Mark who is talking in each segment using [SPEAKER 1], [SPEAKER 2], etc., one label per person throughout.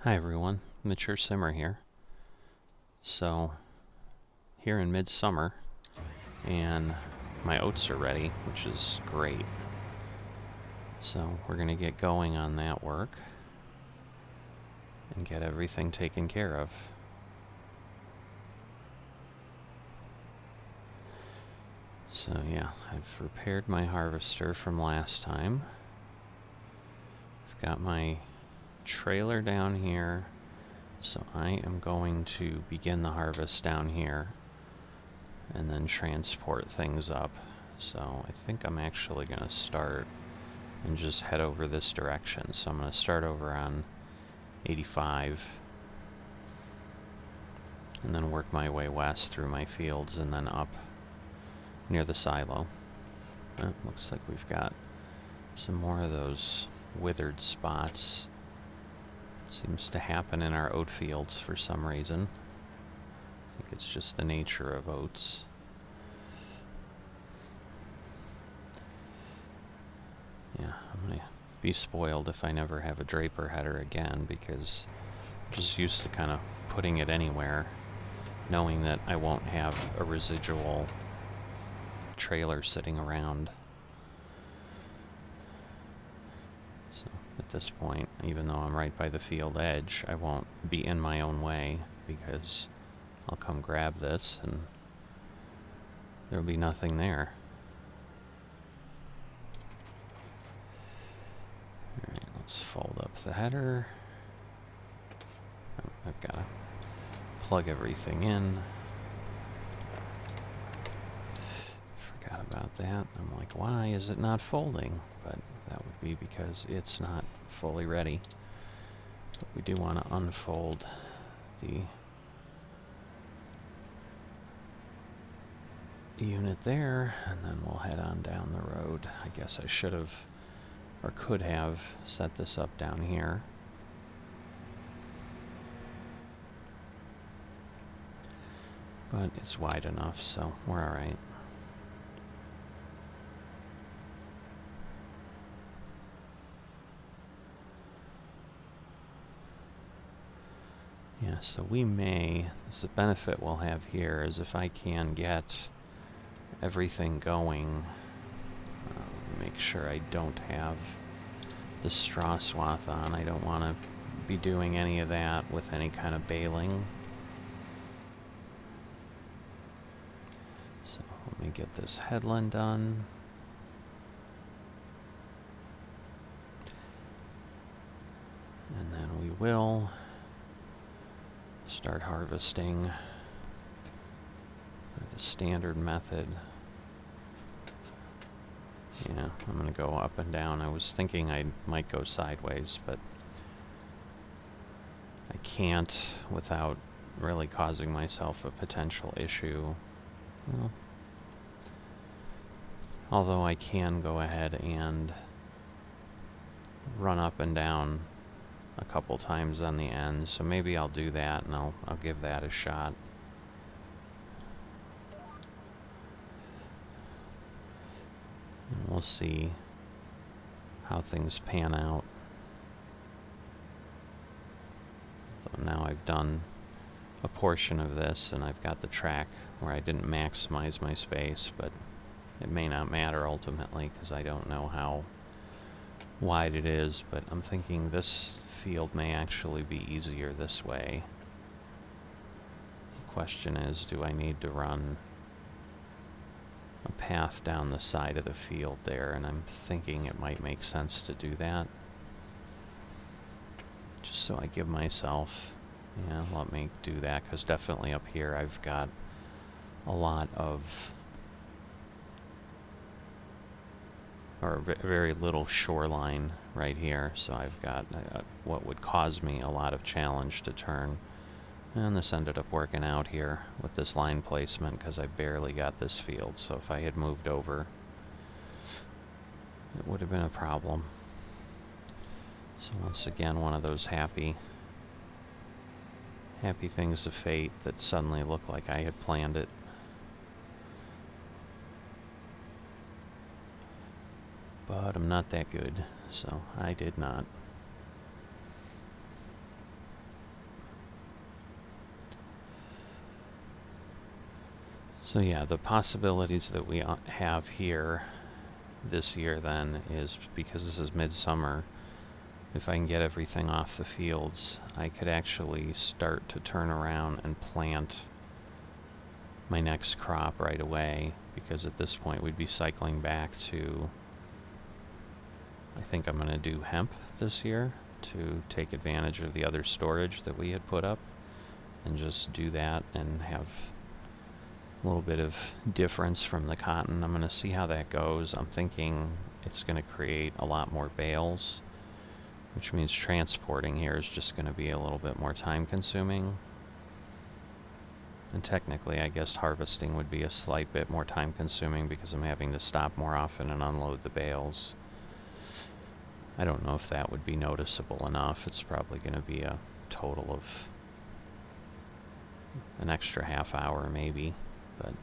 [SPEAKER 1] Hi everyone, Mature Simmer here. So, here in midsummer, and my oats are ready, which is great. So, we're going to get going on that work and get everything taken care of. So yeah, I've repaired my harvester from last time. I've got my trailer down here, so I am going to begin the harvest down here and then transport things up. So I think I'm actually going to start and just head over this direction. So I'm going to start over on 85 and then work my way west through my fields and then up near the silo. Looks like we've got some more of those withered spots. Seems to happen in our oat fields for some reason. I think it's just the nature of oats. Yeah, I'm going to be spoiled if I never have a draper header again, because I'm just used to kind of putting it anywhere, knowing that I won't have a residual trailer sitting around. So at this point, even though I'm right by the field edge, I won't be in my own way, because I'll come grab this and there'll be nothing there. Alright, let's fold up the header. I've got to plug everything in. Forgot about that. I'm like, why is it not folding? But that would be because it's not fully ready. But we do want to unfold the unit there, and then we'll head on down the road. I guess I should have, or could have, set this up down here. But it's wide enough, so we're alright. Yeah, so we may, the benefit we'll have here is if I can get everything going, make sure I don't have the straw swath on. I don't want to be doing any of that with any kind of baling. So let me get this headland done. And then we will start harvesting the standard method. Yeah, I'm going to go up and down. I was thinking I might go sideways, but I can't without really causing myself a potential issue. Well, although I can go ahead and run up and down a couple times on the end, so maybe I'll do that and I'll give that a shot. And we'll see how things pan out. So now I've done a portion of this and I've got the track where I didn't maximize my space, but it may not matter ultimately because I don't know how wide it is, but I'm thinking this field may actually be easier this way. The question is, do I need to run a path down the side of the field there? And I'm thinking it might make sense to do that, just so I give myself, yeah, let me do that, because definitely up here I've got a lot of, or very little shoreline right here, so I've got what would cause me a lot of challenge to turn. And this ended up working out here with this line placement because I barely got this field, so if I had moved over it would have been a problem. So once again, one of those happy things of fate that suddenly looked like I had planned it. But I'm not that good, so I did not. So yeah, the possibilities that we have here this year then is, because this is midsummer, if I can get everything off the fields, I could actually start to turn around and plant my next crop right away, because at this point we'd be cycling back to, I think I'm going to do hemp this year to take advantage of the other storage that we had put up, and just do that and have a little bit of difference from the cotton. I'm going to see how that goes. I'm thinking it's going to create a lot more bales, which means transporting here is just going to be a little bit more time consuming. And technically, I guess harvesting would be a slight bit more time consuming because I'm having to stop more often and unload the bales. I don't know if that would be noticeable enough. It's probably going to be a total of an extra half hour maybe, but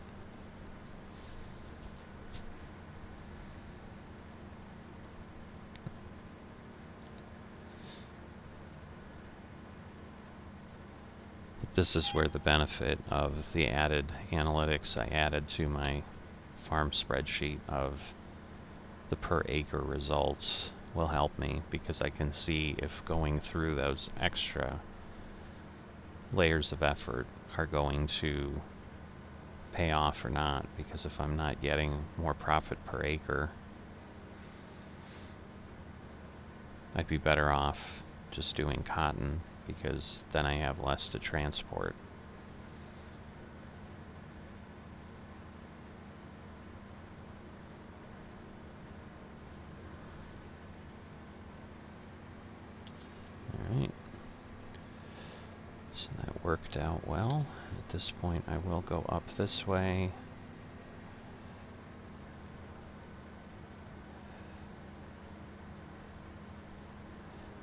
[SPEAKER 1] this is where the benefit of the added analytics I added to my farm spreadsheet of the per acre results will help me, because I can see if going through those extra layers of effort are going to pay off or not. Because if I'm not getting more profit per acre, I'd be better off just doing cotton, because then I have less to transport. Alright. So that worked out well. At this point I will go up this way.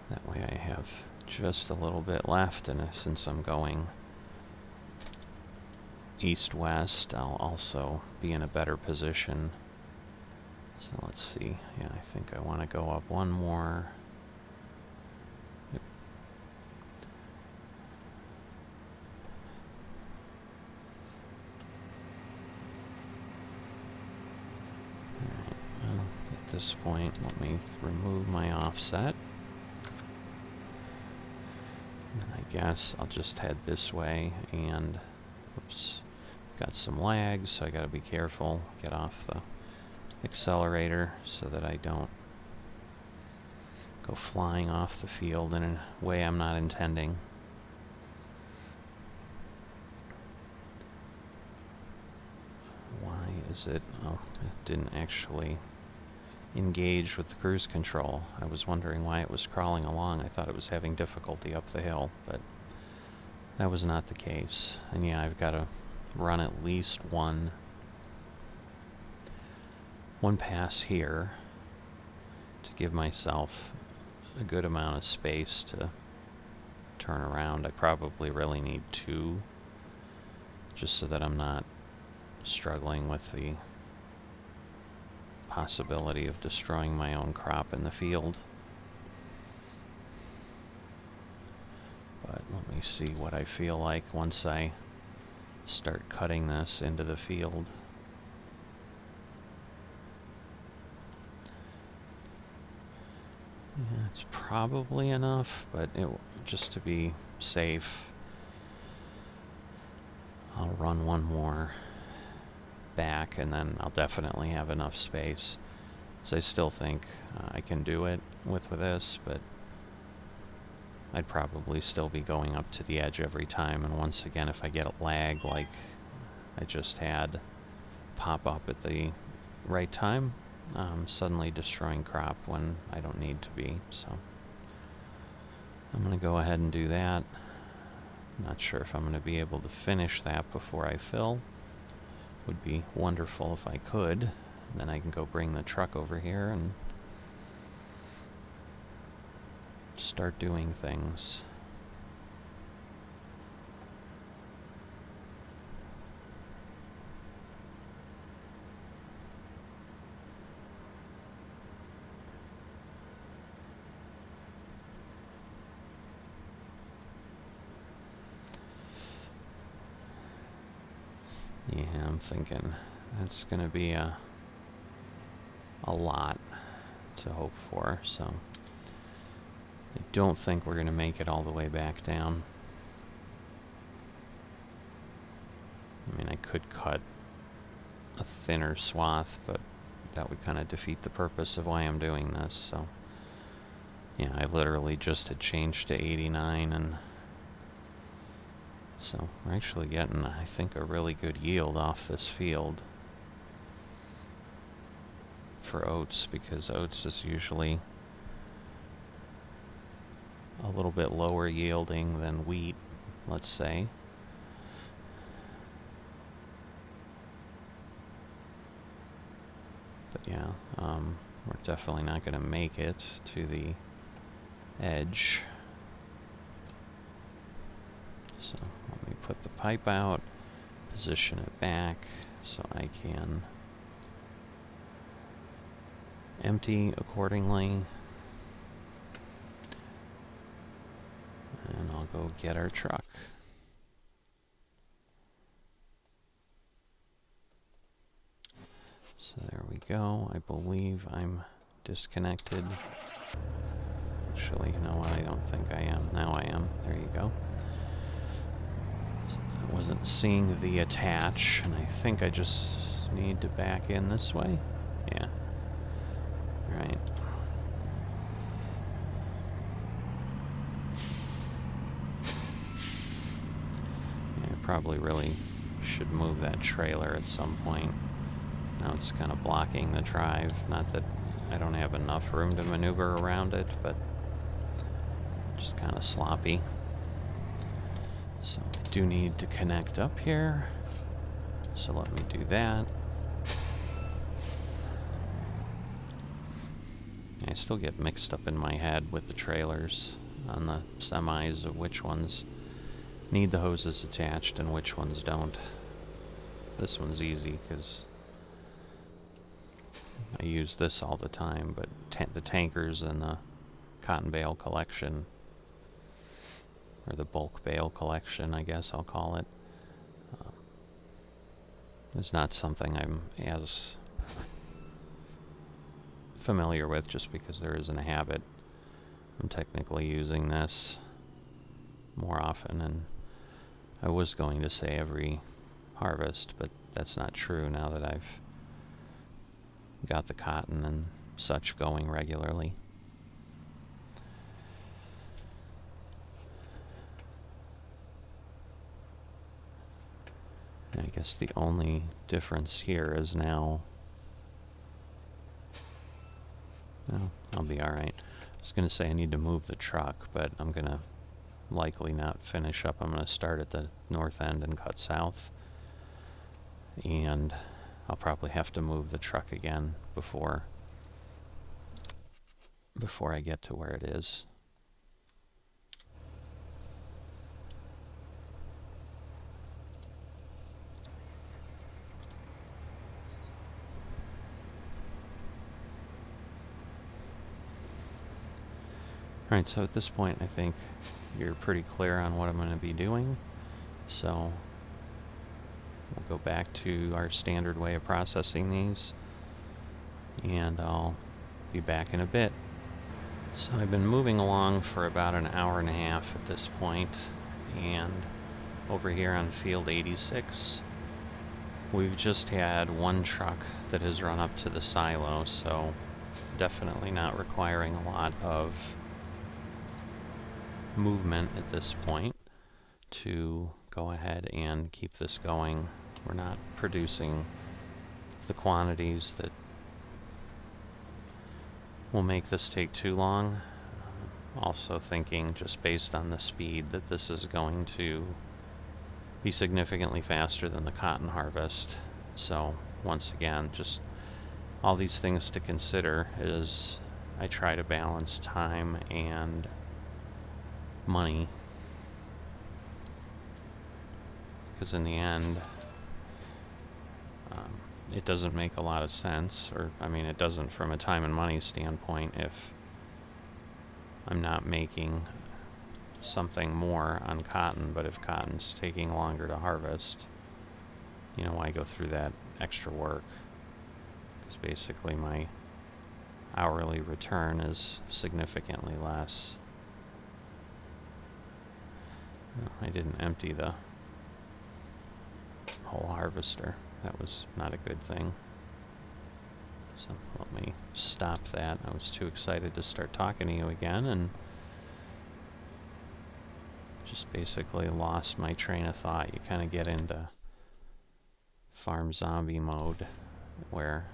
[SPEAKER 1] That way I have just a little bit left, and since I'm going east-west, I'll also be in a better position. So let's see. Yeah, I think I want to go up one more. Yep. Alright, well, at this point, let me remove my offset. And I guess I'll just head this way, and oops, got some lag, so I gotta be careful, get off the accelerator so that I don't go flying off the field in a way I'm not intending. Why is it? Oh, it didn't actually engage with the cruise control. I was wondering why it was crawling along. I thought it was having difficulty up the hill, but that was not the case. And yeah, I've got to run at least one pass here to give myself a good amount of space to turn around. I probably really need two, just so that I'm not struggling with the possibility of destroying my own crop in the field. But let me see what I feel like once I start cutting this into the field. Yeah, it's probably enough, but just to be safe, I'll run one more back, and then I'll definitely have enough space. So I still think I can do it with this, but I'd probably still be going up to the edge every time. And once again, if I get a lag like I just had pop up at the right time, suddenly destroying crop when I don't need to be. So I'm going to go ahead and do that. Not sure if I'm going to be able to finish that before I fill. Would be wonderful if I could. Then I can go bring the truck over here and start doing things. Yeah, I'm thinking that's going to be a lot to hope for, so I don't think we're going to make it all the way back down. I mean, I could cut a thinner swath, but that would kind of defeat the purpose of why I'm doing this, so yeah, I literally just had changed to 89, and so we're actually getting, I think, a really good yield off this field for oats, because oats is usually a little bit lower yielding than wheat, let's say. But yeah, we're definitely not going to make it to the edge. So let me put the pipe out, position it back so I can empty accordingly. And I'll go get our truck. So there we go. I believe I'm disconnected. Actually, you know what? I don't think I am. Now I am. There you go. So I wasn't seeing the attach, and I think I just need to back in this way. Yeah. Right. Yeah, I probably really should move that trailer at some point. Now it's kind of blocking the drive. Not that I don't have enough room to maneuver around it, but just kind of sloppy. So I do need to connect up here. So let me do that. I still get mixed up in my head with the trailers on the semis of which ones need the hoses attached and which ones don't. This one's easy because I use this all the time, but the tankers and the cotton bale collection, or the bulk bale collection, I guess I'll call it, is not something I'm as familiar with, just because there isn't a habit. I'm technically using this more often, and I was going to say every harvest, but that's not true now that I've got the cotton and such going regularly. And I guess the only difference here is now... No, I'll be alright. I was going to say I need to move the truck, but I'm going to likely not finish up. I'm going to start at the north end and cut south. And I'll probably have to move the truck again before I get to where it is. Alright, so at this point I think you're pretty clear on what I'm going to be doing. So we'll go back to our standard way of processing these, and I'll be back in a bit. So I've been moving along for about an hour and a half at this point, and over here on field 86, we've just had one truck that has run up to the silo, so definitely not requiring a lot of movement at this point to go ahead and keep this going. We're not producing the quantities that will make this take too long. Also thinking, just based on the speed, that this is going to be significantly faster than the cotton harvest. So once again, just all these things to consider as I try to balance time and money, because in the end it doesn't make a lot of sense, or I mean it doesn't from a time and money standpoint, if I'm not making something more on cotton, but if cotton's taking longer to harvest, you know, why go through that extra work? Because basically my hourly return is significantly less. No, I didn't empty the whole harvester. That was not a good thing. So let me stop that. I was too excited to start talking to you again and just basically lost my train of thought. You kind of get into farm zombie mode where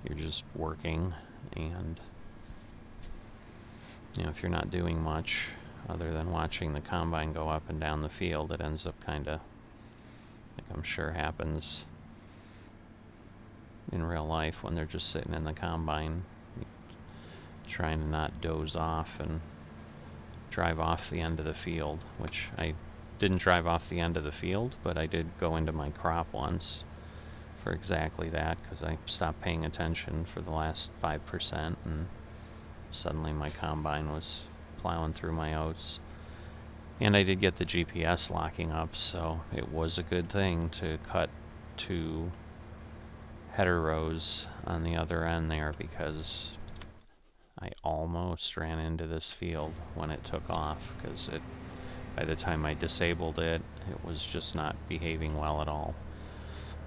[SPEAKER 1] you're just working, and you know, if you're not doing much other than watching the combine go up and down the field, it ends up kind of, like I'm sure happens in real life when they're just sitting in the combine trying to not doze off and drive off the end of the field, which I didn't drive off the end of the field, but I did go into my crop once for exactly that, because I stopped paying attention for the last 5%, and suddenly my combine was plowing through my oats. And I did get the GPS locking up, so it was a good thing to cut 2 header rows on the other end there, because I almost ran into this field when it took off, because by the time I disabled it, it was just not behaving well at all.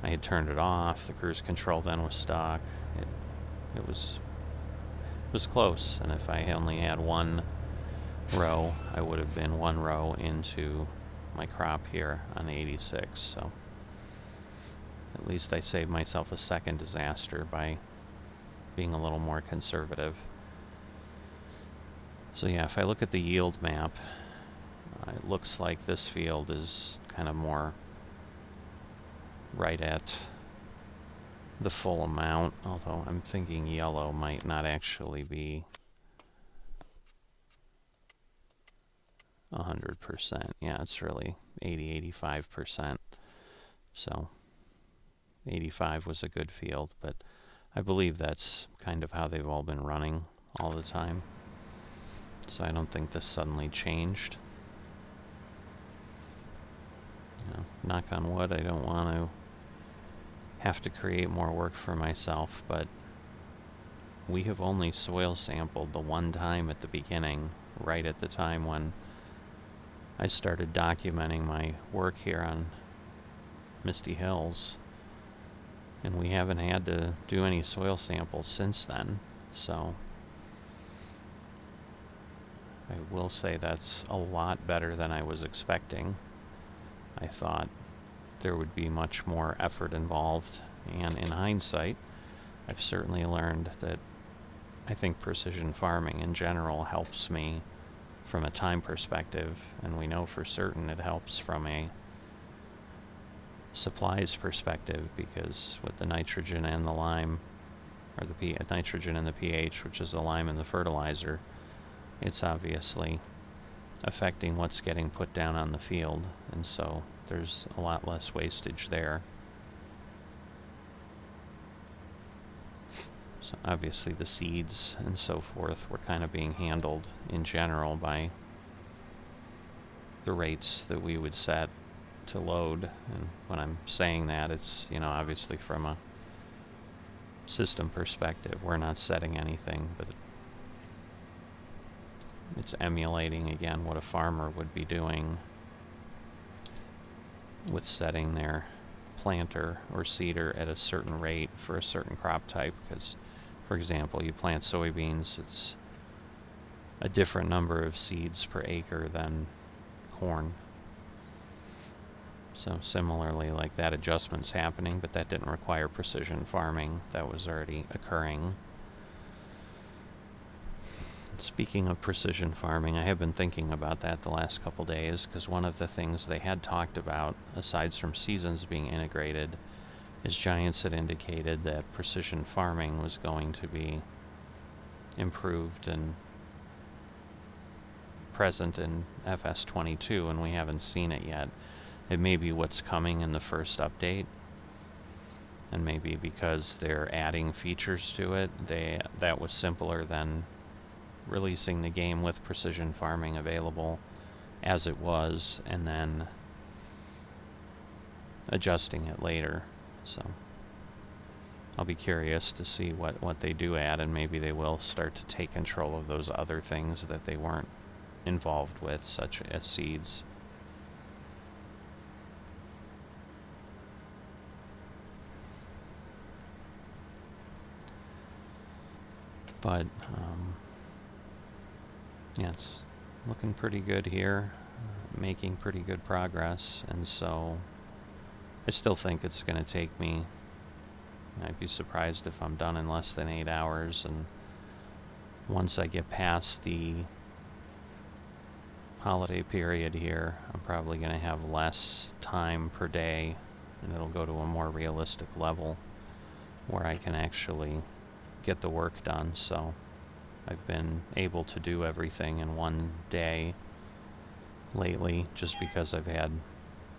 [SPEAKER 1] I had turned it off, the cruise control then was stuck. It was close, and if I only had 1 row, I would have been 1 row into my crop here on 86, so at least I saved myself a second disaster by being a little more conservative. So yeah, if I look at the yield map, it looks like this field is kind of more right at the full amount, although I'm thinking yellow might not actually be 100%. Yeah, it's really 80-85%. So 85 was a good field, but I believe that's kind of how they've all been running all the time. So I don't think this suddenly changed. You know, knock on wood, I don't want to have to create more work for myself, but we have only soil sampled the one time at the beginning, right at the time when I started documenting my work here on Misty Hills, and we haven't had to do any soil samples since then. So I will say that's a lot better than I was expecting. I thought there would be much more effort involved, and in hindsight, I've certainly learned that I think precision farming in general helps me from a time perspective, and we know for certain it helps from a supplies perspective, because with the nitrogen and the lime, or the nitrogen and the pH, which is the lime and the fertilizer, it's obviously affecting what's getting put down on the field, and so there's a lot less wastage there. So obviously the seeds and so forth were kind of being handled in general by the rates that we would set to load. And when I'm saying that, it's, you know, obviously from a system perspective, we're not setting anything, but it's emulating again what a farmer would be doing with setting their planter or seeder at a certain rate for a certain crop type. Because, for example, you plant soybeans, it's a different number of seeds per acre than corn. So similarly, like, that adjustment's happening, but that didn't require precision farming. That was already occurring. Speaking of precision farming, I have been thinking about that the last couple days, because one of the things they had talked about, aside from seasons being integrated, is Giants had indicated that precision farming was going to be improved and present in FS22, and we haven't seen it yet. It may be what's coming in the first update, and maybe because they're adding features to it, that was simpler than releasing the game with precision farming available as it was, and then adjusting it later. So I'll be curious to see what they do add, and maybe they will start to take control of those other things that they weren't involved with, such as seeds. But yeah, it's looking pretty good here, making pretty good progress, and so I still think it's going to take me, I'd be surprised if I'm done in less than 8 hours, and once I get past the holiday period here, I'm probably going to have less time per day, and it'll go to a more realistic level where I can actually get the work done. So I've been able to do everything in one day lately just because I've had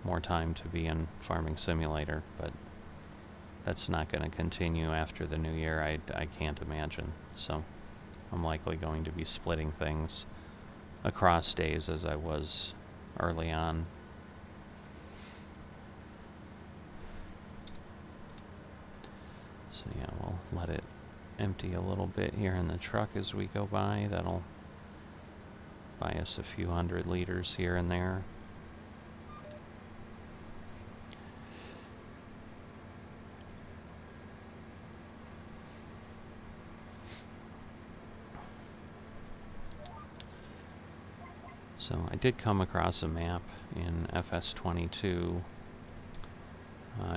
[SPEAKER 1] more time to be in Farming Simulator, but that's not going to continue after the new year, I can't imagine. So I'm likely going to be splitting things across days as I was early on. So yeah, we'll let it empty a little bit here in the truck as we go by. That'll buy us a few 100 liters here and there. So I did come across a map in FS22.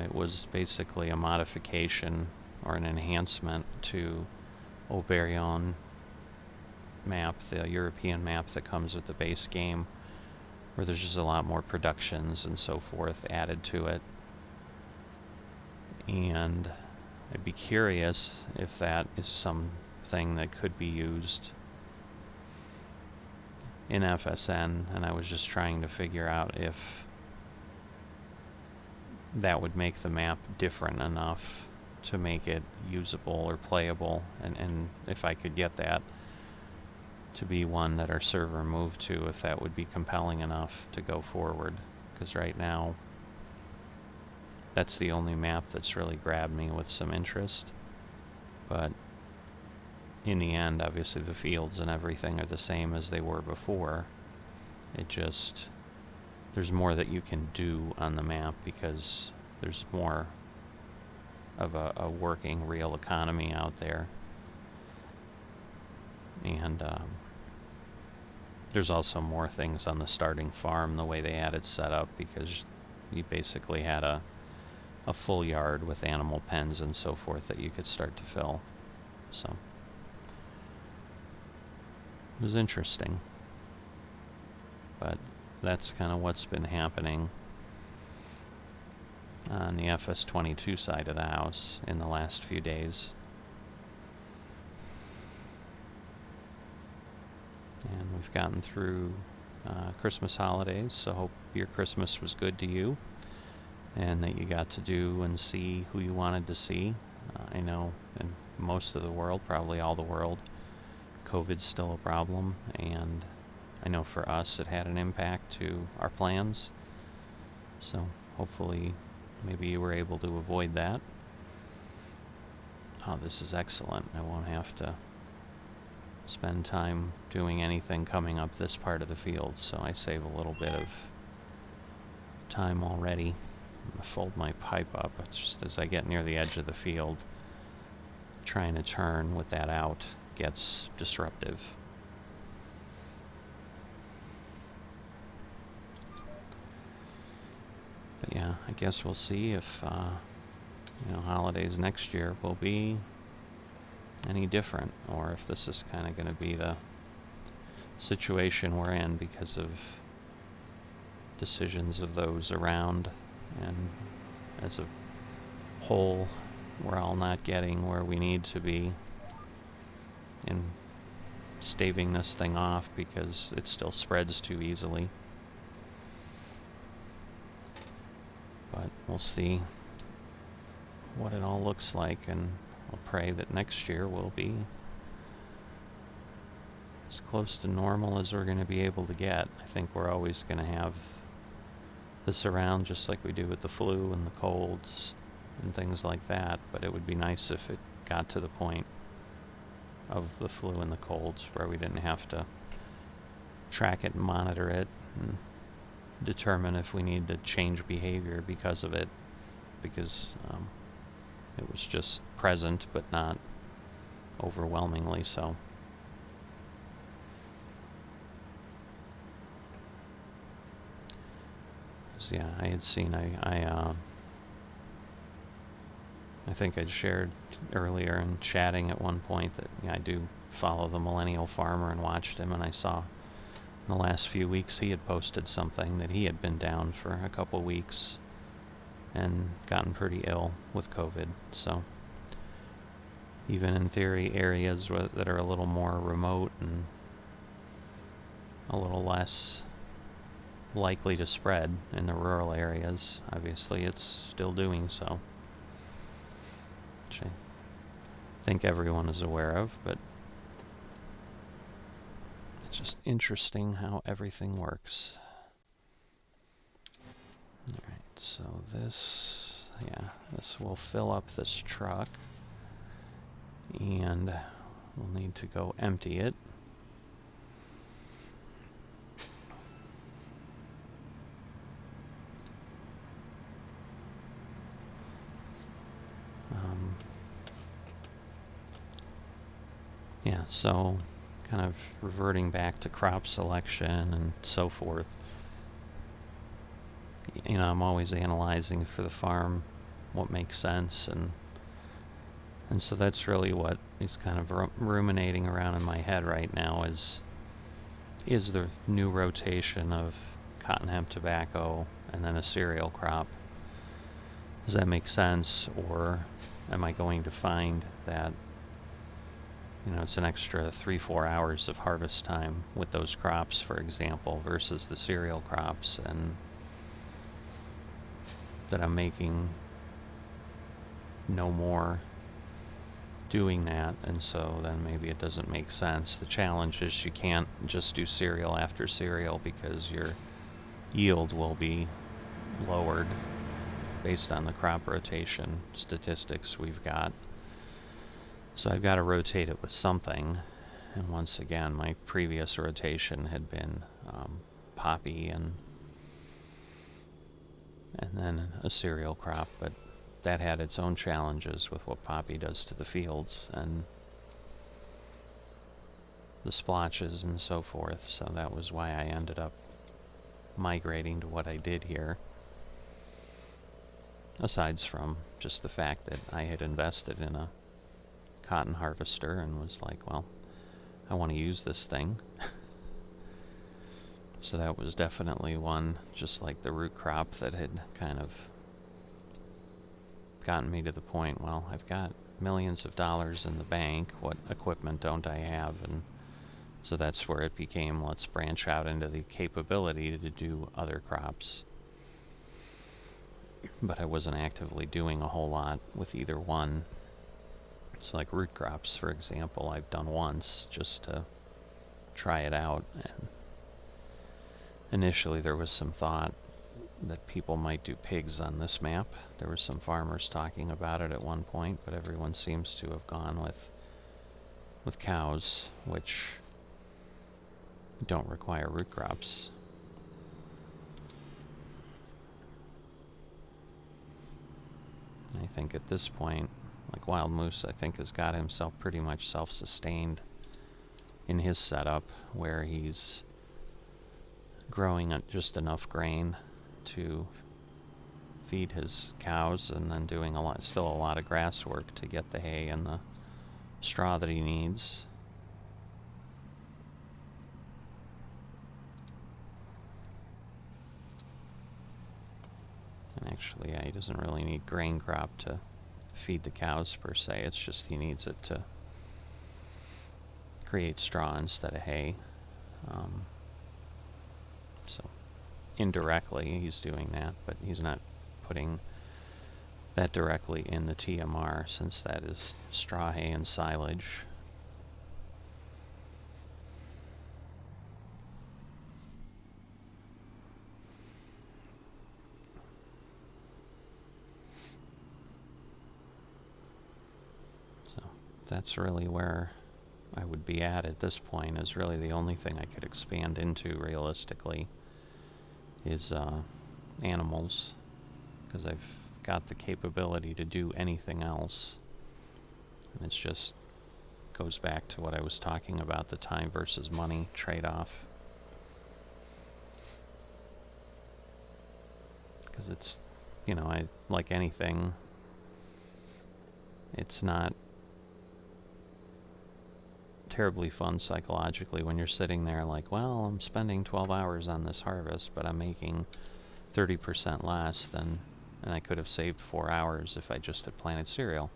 [SPEAKER 1] It was basically a modification or an enhancement to Oberon map, the European map that comes with the base game, where there's just a lot more productions and so forth added to it. And I'd be curious if that is something that could be used in FSN, and I was just trying to figure out if that would make the map different enough to make it usable or playable, and if I could get that to be one that our server moved to, if that would be compelling enough to go forward. Because right now, that's the only map that's really grabbed me with some interest. But in the end, obviously the fields and everything are the same as they were before. It just, there's more that you can do on the map because there's more of a working real economy out there. And there's also more things on the starting farm, the way they had it set up, because you basically had a full yard with animal pens and so forth that you could start to fill. So it was interesting. But that's kind of what's been happening on the FS22 side of the house in the last few days. And we've gotten through Christmas holidays, so hope your Christmas was good to you and that you got to do and see who you wanted to see. I know in most of the world, probably all the world, COVID's still a problem, and I know for us it had an impact to our plans. So hopefully maybe you were able to avoid that. Oh, this is excellent. I won't have to spend time doing anything coming up this part of the field, so I save a little bit of time already. I'm going to fold my pipe up. It's just as I get near the edge of the field, trying to turn with that out gets disruptive. But yeah, I guess we'll see if holidays next year will be any different, or if this is kind of going to be the situation we're in because of decisions of those around, and as a whole we're all not getting where we need to be in staving this thing off because it still spreads too easily. But we'll see what it all looks like, and I'll pray that next year will be as close to normal as we're going to be able to get. I think we're always going to have this around just like we do with the flu and the colds and things like that, but it would be nice if it got to the point of the flu and the colds where we didn't have to track it and monitor it and determine if we need to change behavior because of it, because it was just present but not overwhelmingly so. So yeah, I had seen, I think I'd shared earlier in chatting at one point that I do follow the Millennial Farmer and watched him, and I saw in the last few weeks he had posted something that he had been down for a couple weeks and gotten pretty ill with COVID. So even in theory, areas that are a little more remote and a little less likely to spread in the rural areas, obviously it's still doing so, which I think everyone is aware of, but it's just interesting how everything works. Alright, so this will fill up this truck, and we'll need to go empty it. Yeah, so kind of reverting back to crop selection and so forth. You know, I'm always analyzing for the farm what makes sense, and so that's really what is kind of ruminating around in my head right now is the new rotation of cotton, hemp, tobacco, and then a cereal crop. Does that make sense, or am I going to find that, you know, it's an extra 3-4 hours of harvest time with those crops, for example, versus the cereal crops, and that I'm making no more doing that, and so then maybe it doesn't make sense. The challenge is you can't just do cereal after cereal because your yield will be lowered based on the crop rotation statistics we've got. So I've got to rotate it with something, and once again my previous rotation had been poppy and then a cereal crop, but that had its own challenges with what poppy does to the fields and the splotches and so forth, so that was why I ended up migrating to what I did here, aside from just the fact that I had invested in a cotton harvester and was like, well, I want to use this thing. So that was definitely one, just like the root crop, that had kind of gotten me to the point, well, I've got millions of dollars in the bank, what equipment don't I have? And so that's where it became, let's branch out into the capability to do other crops. But I wasn't actively doing a whole lot with either one. So like root crops, for example, I've done once just to try it out. And initially there was some thought that people might do pigs on this map. There were some farmers talking about it at one point, but everyone seems to have gone with cows, which don't require root crops. I think at this point, like Wild Moose, I think has got himself pretty much self-sustained in his setup, where he's growing just enough grain to feed his cows, and then doing still a lot of grass work to get the hay and the straw that he needs. And actually, yeah, he doesn't really need grain crop to feed the cows per se. It's just he needs it to create straw instead of hay. So indirectly he's doing that, but he's not putting that directly in the TMR, since that is straw, hay, and silage. that's really where I would be at this point, is really the only thing I could expand into realistically is animals, because I've got the capability to do anything else. And it's just goes back to what I was talking about, the time versus money trade-off. Because it's, you know, I like anything, it's not terribly fun psychologically when you're sitting there like, well, I'm spending 12 hours on this harvest, but I'm making 30% less than, and I could have saved 4 hours if I just had planted cereal.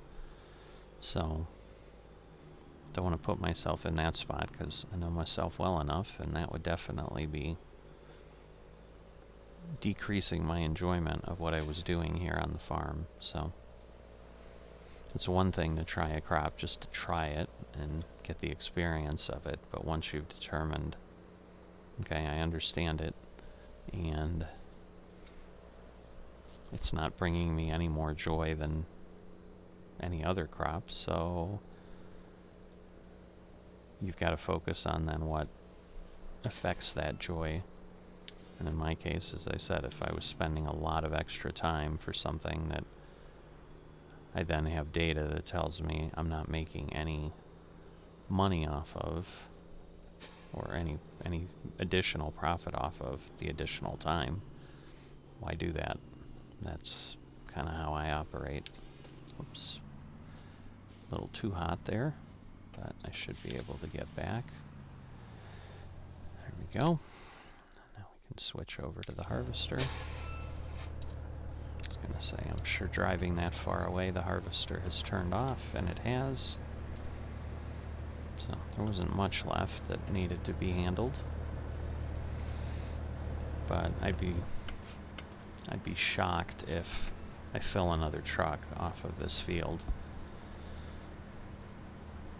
[SPEAKER 1] So don't want to put myself in that spot, because I know myself well enough, and that would definitely be decreasing my enjoyment of what I was doing here on the farm. So it's one thing to try a crop, just to try it and get the experience of it, but once you've determined, okay, I understand it, and it's not bringing me any more joy than any other crop, so you've got to focus on then what affects that joy. And in my case, as I said, if I was spending a lot of extra time for something that I then have data that tells me I'm not making any money off of, or any additional profit off of the additional time, why do that? That's kind of how I operate. Oops. A little too hot there, but I should be able to get back. There we go. Now we can switch over to the harvester. I was going to say, I'm sure driving that far away the harvester has turned off, and it has. So there wasn't much left that needed to be handled. But I'd be shocked if I fill another truck off of this field.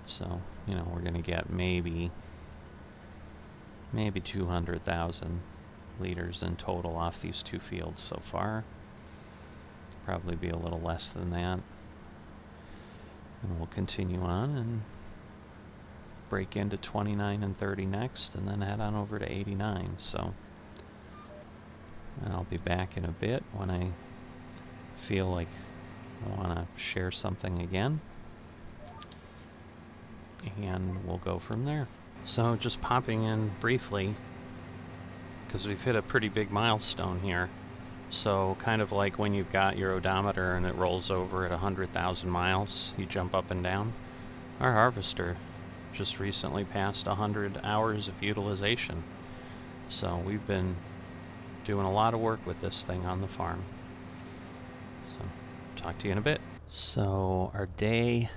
[SPEAKER 1] So, you know, we're going to get maybe 200,000 liters in total off these two fields so far. Probably be a little less than that. And we'll continue on and break into 29 and 30 next, and then head on over to 89. So, and I'll be back in a bit when I feel like I want to share something again, and we'll go from there. So just popping in briefly, because we've hit a pretty big milestone here. So kind of like when you've got your odometer and it rolls over at 100,000 miles, you jump up and down. Our harvester just recently passed 100 hours of utilization. So we've been doing a lot of work with this thing on the farm. So talk to you in a bit. So our day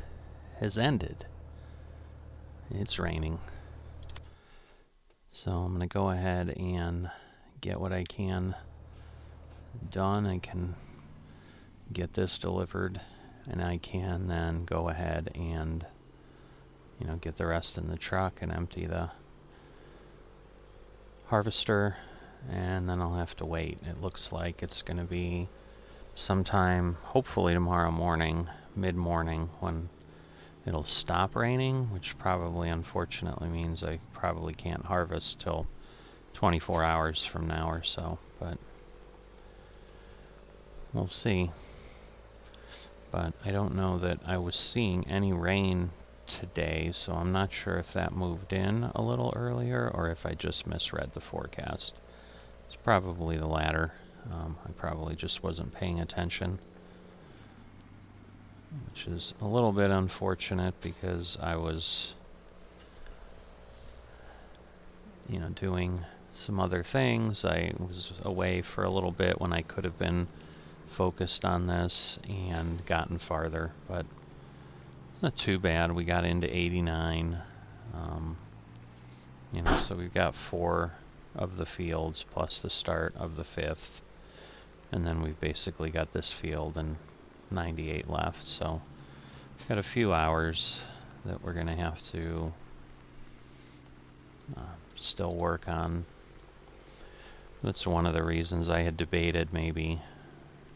[SPEAKER 1] has ended. It's raining. So I'm going to go ahead and get what I can done. I can get this delivered, and I can then go ahead and, you know, get the rest in the truck and empty the harvester, and then I'll have to wait. It looks like it's going to be sometime, hopefully tomorrow morning, mid-morning, when it'll stop raining, which probably unfortunately means I probably can't harvest till 24 hours from now or so, but we'll see. But I don't know that I was seeing any rain today, so I'm not sure if that moved in a little earlier or if I just misread the forecast. It's probably the latter. I probably just wasn't paying attention, which is a little bit unfortunate because I was, you know, doing some other things. I was away for a little bit when I could have been focused on this and gotten farther, but not too bad. We got into 89, you know, so we've got 4 of the fields plus the start of the 5th, and then we've basically got this field and 98 left, so we've got a few hours that we're going to have to still work on. That's one of the reasons I had debated maybe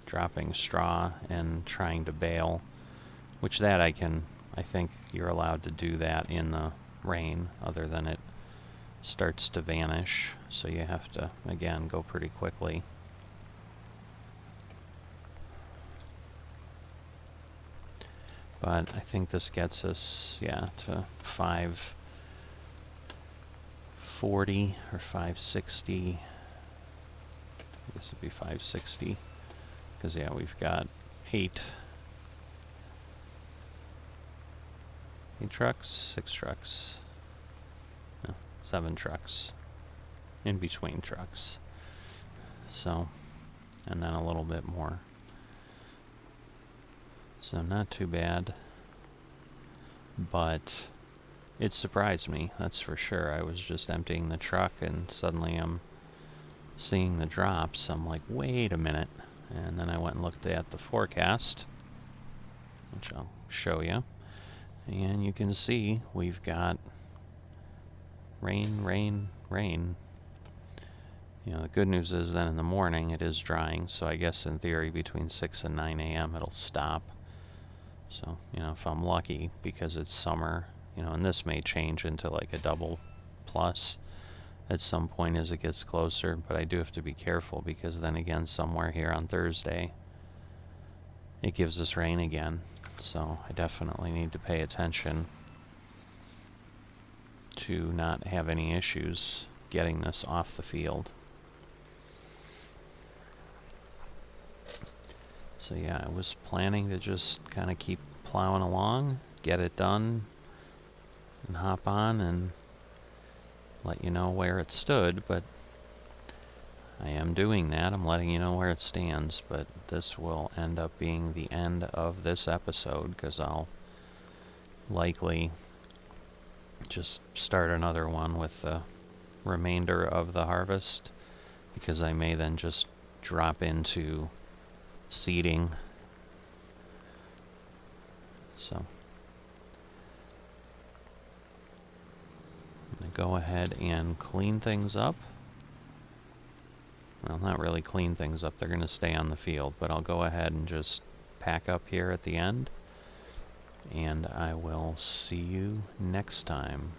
[SPEAKER 1] dropping straw and trying to bale, which that I can I think you're allowed to do that in the rain, other than it starts to vanish, so you have to, again, go pretty quickly. But I think this gets us, yeah, to 540 or 560. This would be 560, because yeah, we've got 8 trucks, 6 trucks, no, 7 trucks in between trucks. So, and then a little bit more. So not too bad, but it surprised me, that's for sure. I was just emptying the truck and suddenly I'm seeing the drops. I'm like, wait a minute. And then I went and looked at the forecast, which I'll show you. And you can see we've got rain, rain, rain. You know, the good news is then in the morning it is drying, so I guess in theory between 6 and 9 a.m. it'll stop. So, you know, if I'm lucky, because it's summer, you know, and this may change into like a double plus at some point as it gets closer, but I do have to be careful, because then again, somewhere here on Thursday, it gives us rain again. So I definitely need to pay attention to not have any issues getting this off the field. So yeah, I was planning to just kind of keep plowing along, get it done, and hop on and let you know where it stood, but I am doing that. I'm letting you know where it stands, but this will end up being the end of this episode, because I'll likely just start another one with the remainder of the harvest, because I may then just drop into seeding. So I'm going to go ahead and clean things up. Well, not really clean things up, they're going to stay on the field, but I'll go ahead and just pack up here at the end, and I will see you next time.